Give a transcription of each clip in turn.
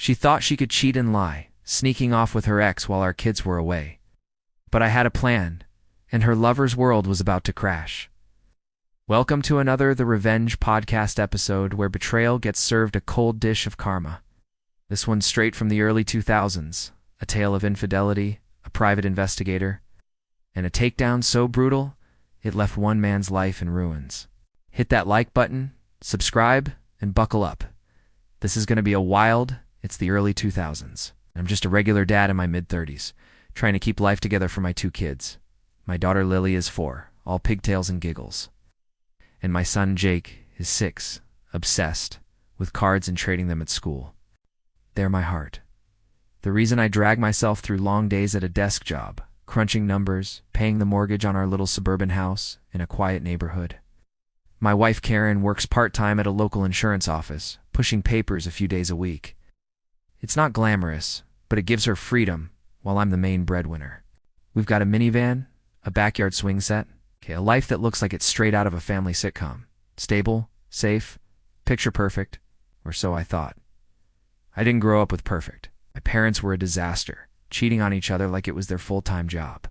She thought she could cheat and lie, sneaking off with her ex while our kids were away. But I had a plan, and her lover's world was about to crash. Welcome to another The Revenge podcast episode where betrayal gets served a cold dish of karma. This one's straight from the early 2000s, a tale of infidelity, a private investigator, and a takedown so brutal, it left one man's life in ruins. Hit that like button, subscribe, and buckle up. This is going to be it's the early 2000s. I'm just a regular dad in my mid-30s, trying to keep life together for my two kids. My daughter Lily is 4, all pigtails and giggles. And my son Jake is 6, obsessed, with cards and trading them at school. They're my heart. The reason I drag myself through long days at a desk job, crunching numbers, paying the mortgage on our little suburban house in a quiet neighborhood. My wife Karen works part-time at a local insurance office, pushing papers a few days a week. It's not glamorous, but it gives her freedom, while I'm the main breadwinner. We've got a minivan, a backyard swing set, a life that looks like it's straight out of a family sitcom. Stable, safe, picture perfect, or so I thought. I didn't grow up with perfect. My parents were a disaster, cheating on each other like it was their full-time job.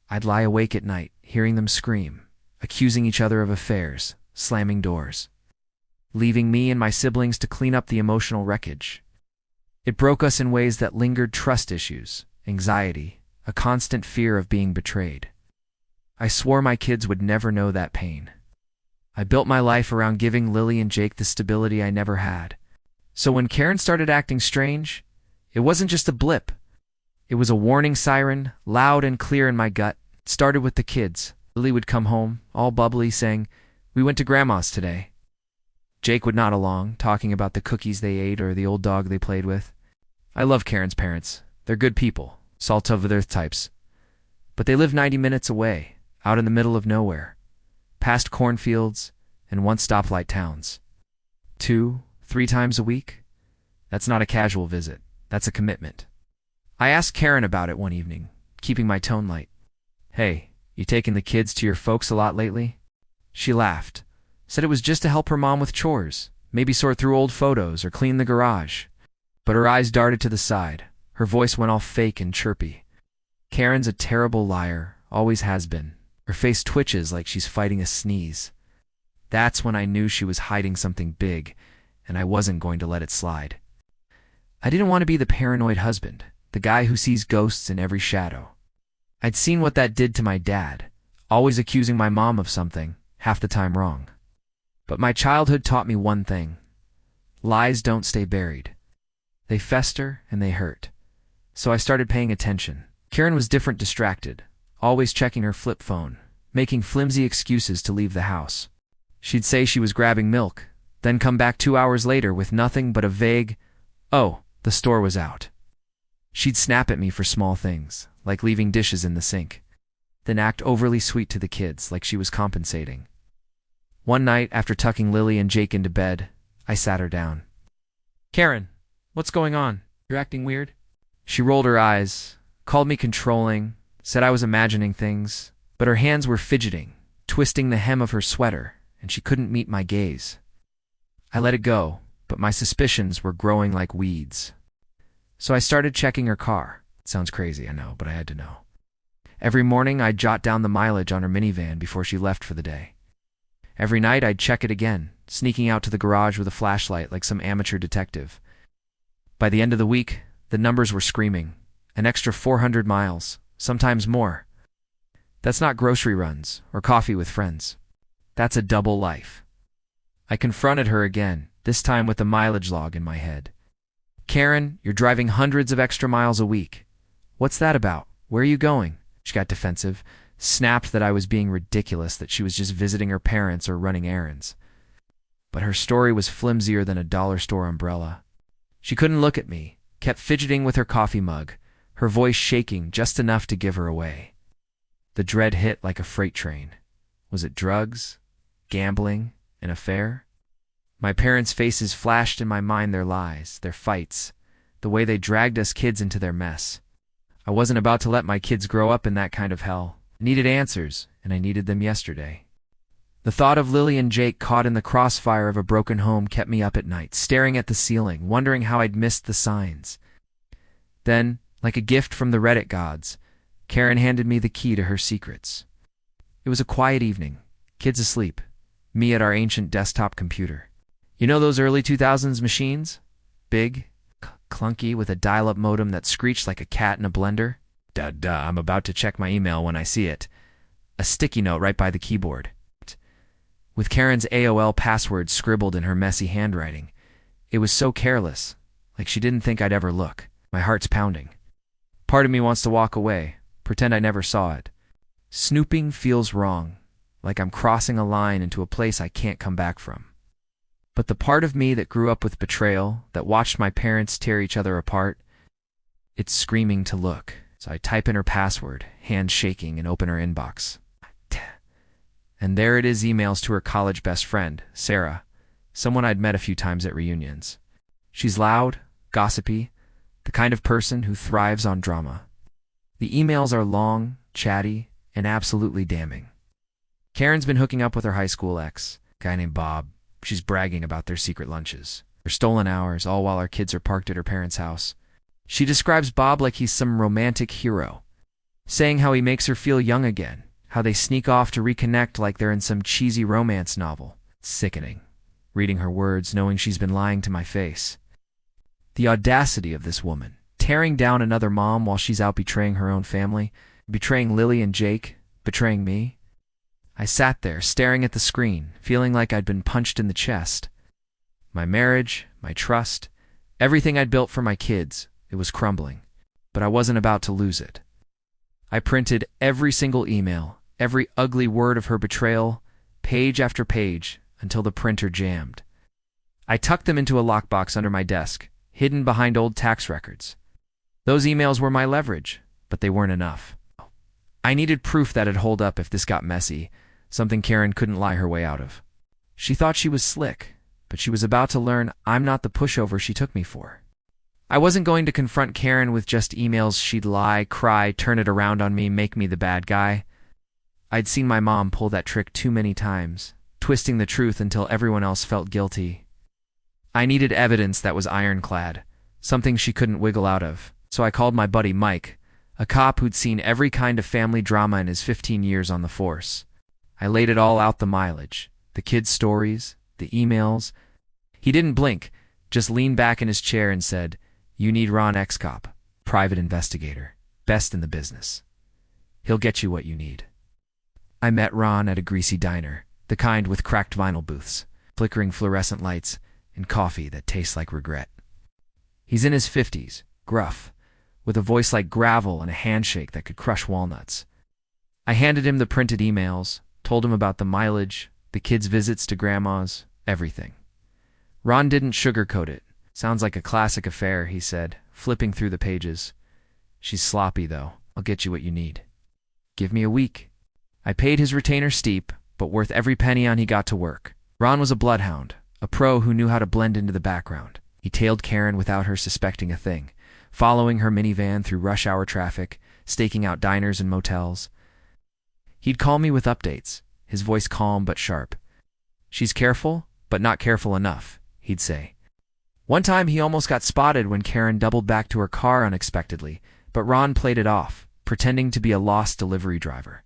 I'd lie awake at night, hearing them scream, accusing each other of affairs, slamming doors, leaving me and my siblings to clean up the emotional wreckage. It broke us in ways that lingered: trust issues, anxiety, a constant fear of being betrayed. I swore my kids would never know that pain. I built my life around giving Lily and Jake the stability I never had. So when Karen started acting strange, it wasn't just a blip. It was a warning siren, loud and clear in my gut. It started with the kids. Lily would come home, all bubbly, saying, "We went to Grandma's today." Jake would nod along, talking about the cookies they ate or the old dog they played with. I love Karen's parents. They're good people, salt-of-the-earth types. But they live 90 minutes away, out in the middle of nowhere, past cornfields and once-stoplight towns. 2-3 times a week? That's not a casual visit. That's a commitment. I asked Karen about it one evening, keeping my tone light. "Hey, you taking the kids to your folks a lot lately?" She laughed, said it was just to help her mom with chores, maybe sort through old photos or clean the garage. But her eyes darted to the side. Her voice went all fake and chirpy. Karen's a terrible liar, always has been. Her face twitches like she's fighting a sneeze. That's when I knew she was hiding something big, and I wasn't going to let it slide. I didn't want to be the paranoid husband, the guy who sees ghosts in every shadow. I'd seen what that did to my dad, always accusing my mom of something, half the time wrong. But my childhood taught me one thing: lies don't stay buried. They fester and they hurt. So I started paying attention. Karen was different, distracted, always checking her flip phone, making flimsy excuses to leave the house. She'd say she was grabbing milk, then come back 2 hours later with nothing but a vague, "Oh, the store was out." She'd snap at me for small things, like leaving dishes in the sink, then act overly sweet to the kids like she was compensating. One night, after tucking Lily and Jake into bed, I sat her down. "Karen, what's going on? You're acting weird." She rolled her eyes, called me controlling, said I was imagining things, but her hands were fidgeting, twisting the hem of her sweater, and she couldn't meet my gaze. I let it go, but my suspicions were growing like weeds. So I started checking her car. It sounds crazy, I know, but I had to know. Every morning I'd jot down the mileage on her minivan before she left for the day. Every night I'd check it again, sneaking out to the garage with a flashlight like some amateur detective. By the end of the week, the numbers were screaming. An extra 400 miles, sometimes more. That's not grocery runs or coffee with friends. That's a double life. I confronted her again, this time with the mileage log in my head. "Karen, you're driving hundreds of extra miles a week. What's that about? Where are you going?" She got defensive, snapped that I was being ridiculous, that she was just visiting her parents or running errands. But her story was flimsier than a dollar store umbrella. She couldn't look at me, kept fidgeting with her coffee mug, her voice shaking just enough to give her away. The dread hit like a freight train. Was it drugs, gambling, an affair? My parents' faces flashed in my mind, their lies, their fights, the way they dragged us kids into their mess. I wasn't about to let my kids grow up in that kind of hell. I needed answers, and I needed them yesterday. The thought of Lily and Jake caught in the crossfire of a broken home kept me up at night, staring at the ceiling, wondering how I'd missed the signs. Then, like a gift from the Reddit gods, Karen handed me the key to her secrets. It was a quiet evening, kids asleep, me at our ancient desktop computer. You know those early 2000s machines? Big, clunky, with a dial-up modem that screeched like a cat in a blender? Duh, I'm about to check my email when I see it. A sticky note right by the keyboard, with Karen's AOL password scribbled in her messy handwriting. It was so careless, like she didn't think I'd ever look. My heart's pounding. Part of me wants to walk away, pretend I never saw it. Snooping feels wrong, like I'm crossing a line into a place I can't come back from. But the part of me that grew up with betrayal, that watched my parents tear each other apart, it's screaming to look. So I type in her password, hands shaking, and open her inbox. And there it is, emails to her college best friend, Sarah, someone I'd met a few times at reunions. She's loud, gossipy, the kind of person who thrives on drama. The emails are long, chatty, and absolutely damning. Karen's been hooking up with her high school ex, a guy named Bob. She's bragging about their secret lunches, their stolen hours, all while our kids are parked at her parents' house. She describes Bob like he's some romantic hero, saying how he makes her feel young again, how they sneak off to reconnect like they're in some cheesy romance novel. It's sickening, reading her words, knowing she's been lying to my face. The audacity of this woman, tearing down another mom while she's out betraying her own family, betraying Lily and Jake, betraying me. I sat there, staring at the screen, feeling like I'd been punched in the chest. My marriage, my trust, everything I'd built for my kids, it was crumbling, but I wasn't about to lose it. I printed every single email, every ugly word of her betrayal, page after page, until the printer jammed. I tucked them into a lockbox under my desk, hidden behind old tax records. Those emails were my leverage, but they weren't enough. I needed proof that it'd hold up if this got messy, something Karen couldn't lie her way out of. She thought she was slick, but she was about to learn I'm not the pushover she took me for. I wasn't going to confront Karen with just emails she'd lie, cry, turn it around on me, make me the bad guy. I'd seen my mom pull that trick too many times, twisting the truth until everyone else felt guilty. I needed evidence that was ironclad, something she couldn't wiggle out of, so I called my buddy Mike, a cop who'd seen every kind of family drama in his 15 years on the force. I laid it all out, the mileage, the kids' stories, the emails. He didn't blink, just leaned back in his chair and said, "You need Ron, ex-cop, private investigator, best in the business. He'll get you what you need." I met Ron at a greasy diner, the kind with cracked vinyl booths, flickering fluorescent lights, and coffee that tastes like regret. He's in his 50s, gruff, with a voice like gravel and a handshake that could crush walnuts. I handed him the printed emails, told him about the mileage, the kids' visits to grandma's, everything. Ron didn't sugarcoat it. "Sounds like a classic affair," he said, flipping through the pages. "She's sloppy, though. I'll get you what you need. Give me a week." I paid his retainer steep, but worth every penny on he got to work. Ron was a bloodhound, a pro who knew how to blend into the background. He tailed Karen without her suspecting a thing, following her minivan through rush hour traffic, staking out diners and motels. He'd call me with updates, his voice calm but sharp. "She's careful, but not careful enough," he'd say. One time he almost got spotted when Karen doubled back to her car unexpectedly, but Ron played it off, pretending to be a lost delivery driver.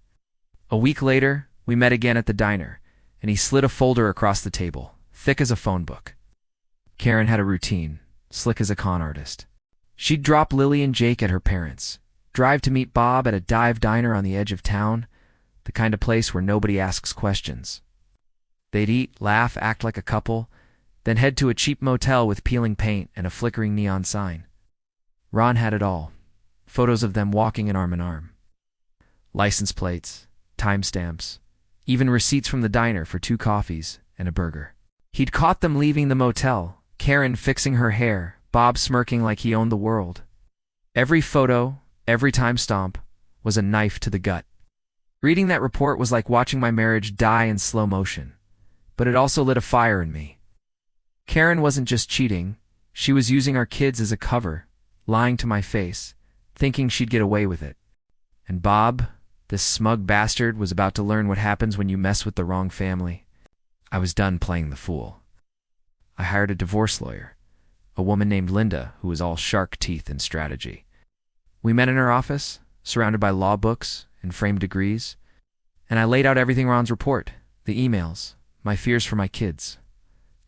A week later, we met again at the diner, and he slid a folder across the table, thick as a phone book. Karen had a routine, slick as a con artist. She'd drop Lily and Jake at her parents', drive to meet Bob at a dive diner on the edge of town, the kind of place where nobody asks questions. They'd eat, laugh, act like a couple, then head to a cheap motel with peeling paint and a flickering neon sign. Ron had it all. Photos of them walking in arm, license plates, timestamps, even receipts from the diner for 2 coffees and a burger. He'd caught them leaving the motel, Karen fixing her hair, Bob smirking like he owned the world. Every photo, every timestamp, was a knife to the gut. Reading that report was like watching my marriage die in slow motion, but it also lit a fire in me. Karen wasn't just cheating, she was using our kids as a cover, lying to my face, thinking she'd get away with it. And Bob, This smug bastard was about to learn what happens when you mess with the wrong family. I was done playing the fool. I hired a divorce lawyer, a woman named Linda who was all shark teeth and strategy. We met in her office, surrounded by law books and framed degrees, and I laid out everything Ron's report, the emails, my fears for my kids.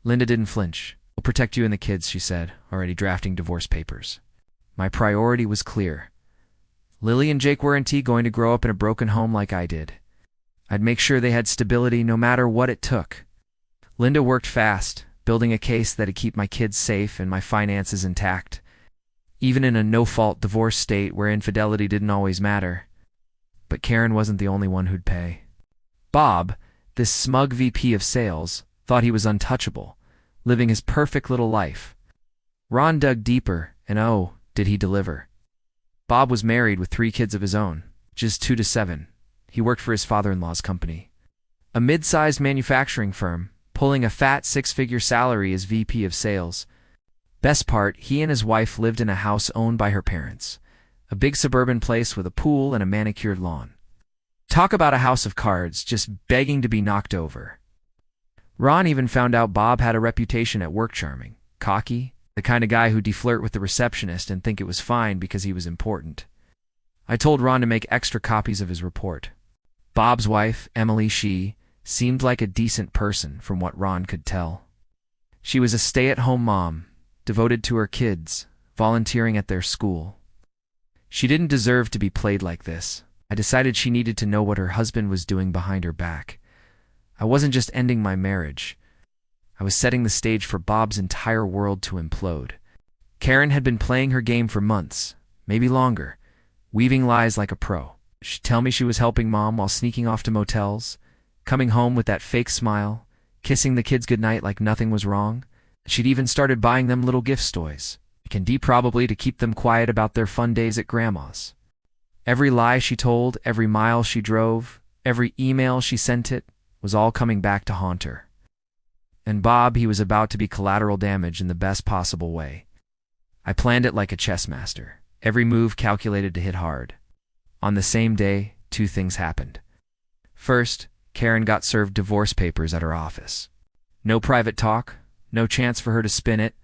Linda didn't flinch. "We'll protect you and the kids," she said, already drafting divorce papers. My priority was clear. Lily and Jake weren't going to grow up in a broken home like I did. I'd make sure they had stability no matter what it took. Linda worked fast, building a case that'd keep my kids safe and my finances intact, even in a no-fault divorce state where infidelity didn't always matter. But Karen wasn't the only one who'd pay. Bob, this smug VP of sales, thought he was untouchable, living his perfect little life. Ron dug deeper, and oh, did he deliver. Bob was married with 3 kids of his own, just 2 to 7. He worked for his father-in-law's company, a mid-sized manufacturing firm, pulling a fat 6-figure salary as VP of sales. Best part, he and his wife lived in a house owned by her parents, a big suburban place with a pool and a manicured lawn. Talk about a house of cards, just begging to be knocked over. Ron even found out Bob had a reputation at work charming, cocky, the kind of guy who'd flirt with the receptionist and think it was fine because he was important. I told Ron to make extra copies of his report. Bob's wife, Emily, she seemed like a decent person from what Ron could tell. She was a stay-at-home mom, devoted to her kids, volunteering at their school. She didn't deserve to be played like this. I decided she needed to know what her husband was doing behind her back. I wasn't just ending my marriage. I was setting the stage for Bob's entire world to implode. Karen had been playing her game for months, maybe longer, weaving lies like a pro. She'd tell me she was helping Mom while sneaking off to motels, coming home with that fake smile, kissing the kids goodnight like nothing was wrong. She'd even started buying them little gift toys, probably to keep them quiet about their fun days at Grandma's. Every lie she told, every mile she drove, every email she sent it, was all coming back to haunt her. And Bob, he was about to be collateral damage in the best possible way. I planned it like a chess master, every move calculated to hit hard. On the same day, 2 things happened. First, Karen got served divorce papers at her office. No private talk, no chance for her to spin it.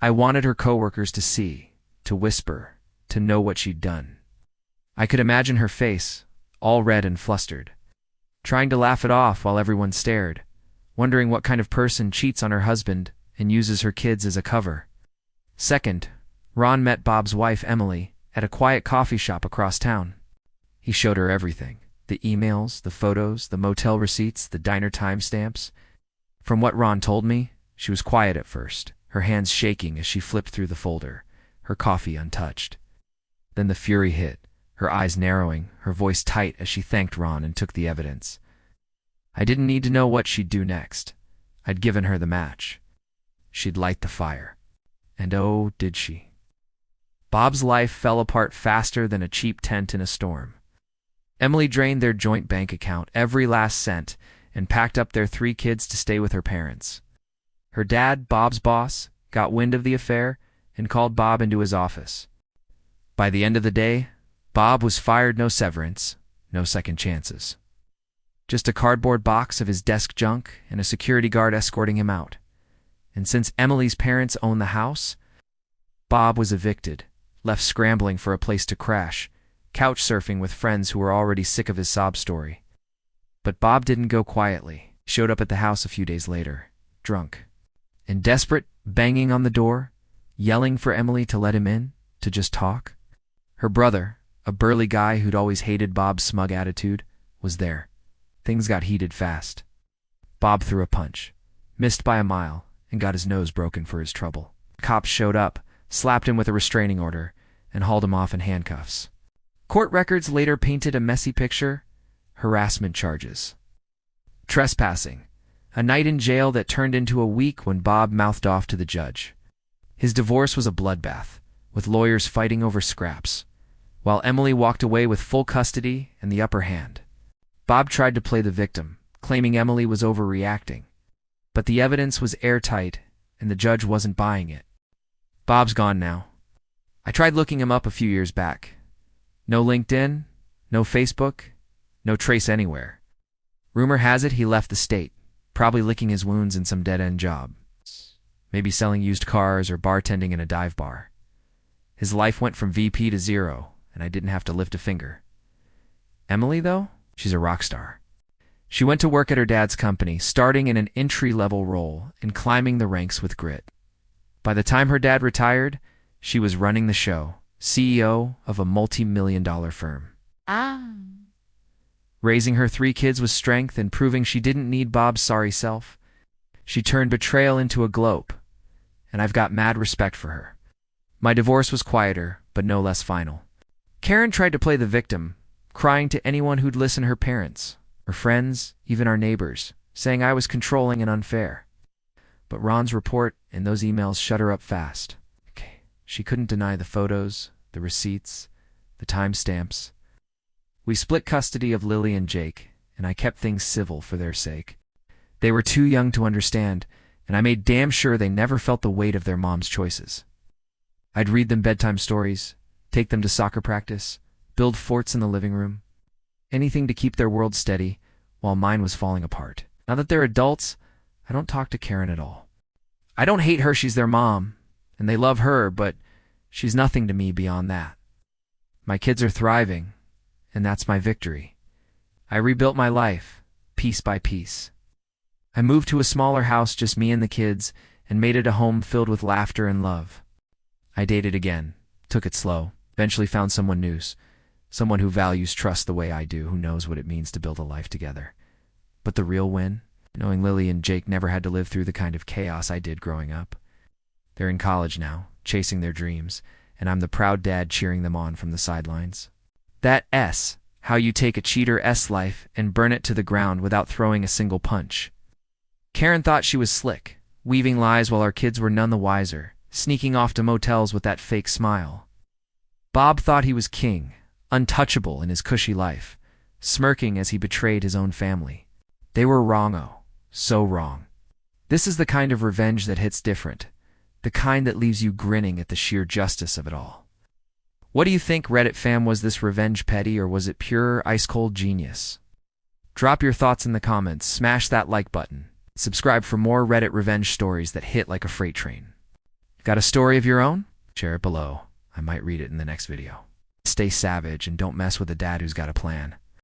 I wanted her coworkers to see, to whisper, to know what she'd done. I could imagine her face, all red and flustered, trying to laugh it off while everyone stared, wondering what kind of person cheats on her husband and uses her kids as a cover. Second, Ron met Bob's wife, Emily, at a quiet coffee shop across town. He showed her everything, the emails, the photos, the motel receipts, the diner timestamps. From what Ron told me, she was quiet at first, her hands shaking as she flipped through the folder, her coffee untouched. Then the fury hit, her eyes narrowing, her voice tight as she thanked Ron and took the evidence. I didn't need to know what she'd do next. I'd given her the match. She'd light the fire. And oh, did she. Bob's life fell apart faster than a cheap tent in a storm. Emily drained their joint bank account, every last cent, and packed up their 3 kids to stay with her parents. Her dad, Bob's boss, got wind of the affair and called Bob into his office. By the end of the day, Bob was fired, no severance, no second chances. Just a cardboard box of his desk junk and a security guard escorting him out. And since Emily's parents owned the house, Bob was evicted, left scrambling for a place to crash, couch surfing with friends who were already sick of his sob story. But Bob didn't go quietly. He showed up at the house a few days later, drunk and desperate, banging on the door, yelling for Emily to let him in, to just talk. Her brother, a burly guy who'd always hated Bob's smug attitude, was there. Things got heated fast. Bob threw a punch, missed by a mile, and got his nose broken for his trouble. Cops showed up, slapped him with a restraining order, and hauled him off in handcuffs. Court records later painted a messy picture: harassment charges, trespassing, a night in jail that turned into a week when Bob mouthed off to the judge. His divorce was a bloodbath, with lawyers fighting over scraps, while Emily walked away with full custody and the upper hand. Bob tried to play the victim, claiming Emily was overreacting. But the evidence was airtight, and the judge wasn't buying it. Bob's gone now. I tried looking him up a few years back. No LinkedIn, no Facebook, No trace anywhere. Rumor has it he left the state, probably licking his wounds in some dead-end job. Maybe selling used cars or bartending in a dive bar. His life went from VP to zero, and I didn't have to lift a finger. Emily, though, she's a rock star. She went to work at her dad's company, starting in an entry-level role and climbing the ranks with grit. By the time her dad retired, she was running the show, CEO of a multi-million-dollar firm. Raising her 3 kids with strength and proving she didn't need Bob's sorry self, she turned betrayal into a globe, and I've got mad respect for her. My divorce was quieter, but no less final. Karen tried to play the victim, crying to anyone who'd listen, her parents, her friends, even our neighbors, saying I was controlling and unfair. But Ron's report and those emails shut her up fast. She couldn't deny the photos, the receipts, the timestamps. We split custody of Lily and Jake, and I kept things civil for their sake. They were too young to understand, and I made damn sure they never felt the weight of their mom's choices. I'd read them bedtime stories, take them to soccer practice, build forts in the living room. Anything to keep their world steady, while mine was falling apart. Now that they're adults, I don't talk to Karen at all. I don't hate her, she's their mom, and they love her, but she's nothing to me beyond that. My kids are thriving, and that's my victory. I rebuilt my life, piece by piece. I moved to a smaller house, just me and the kids, and made it a home filled with laughter and love. I dated again, took it slow, eventually found someone new, someone who values trust the way I do, who knows what it means to build a life together. But the real win? Knowing Lily and Jake never had to live through the kind of chaos I did growing up. They're in college now, chasing their dreams, and I'm the proud dad cheering them on from the sidelines. That S, how you take a cheater's life and burn it to the ground without throwing a single punch. Karen thought she was slick, weaving lies while our kids were none the wiser, sneaking off to motels with that fake smile. Bob thought he was king, untouchable in his cushy life, smirking as he betrayed his own family. They were wrong-o, so wrong. This is the kind of revenge that hits different, the kind that leaves you grinning at the sheer justice of it all. What do you think, Reddit fam? Was this revenge petty, or was it pure ice-cold genius? Drop your thoughts in the comments, smash that like button, subscribe for more Reddit revenge stories that hit like a freight train. Got a story of your own? Share it below. I might read it in the next video. Stay savage and don't mess with a dad who's got a plan.